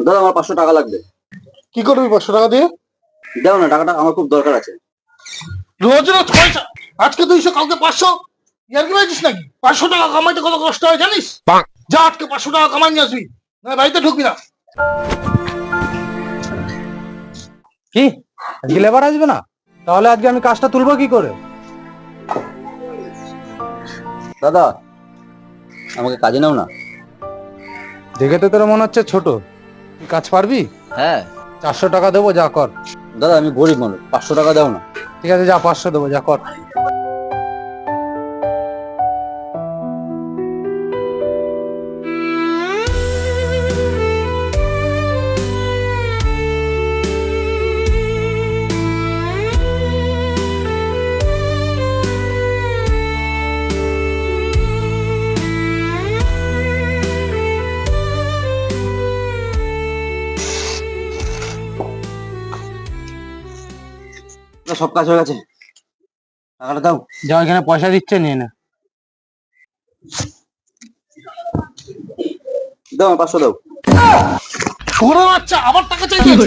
দাদা আমার 500 টাকা লাগবে। কি করবি 500 টাকা দিয়ে? দাও না, টাকাটা আমার খুব দরকার আছে। রোজ রোজ পয়সা, আজকে 200 কালকে 500, ইয়ার কি পাইছিস নাকি? 500 টাকা কামাইতে কত কষ্ট হয় জানিস? যা আজকে 500 টাকা কামাই নিয়ে আসবি, না বাড়িতে ঢুকবি না। কি আজকে লেবার আসবে না? তাহলে আজকে আমি কাজটা তুলবো কি করে? দাদা আমাকে কাজে নাও না। দেখে তো তোর মনে হচ্ছে ছোট, তুই কাজ পারবি? হ্যাঁ 400 টাকা দেবো, যা কর। দাদা আমি গরিব মানুষ, 500 টাকা দাও না। ঠিক আছে যা, 500 দেবো, যা কর। দাদা, সব কাজ হয়ে গেছে, টাকাটা দাও। যা, এখানে পয়সা দিচ্ছে, নিয়ে নে। দাও আমার 500 দাও। শুয়োরের বাচ্চা, আবার টাকা চাইছিস?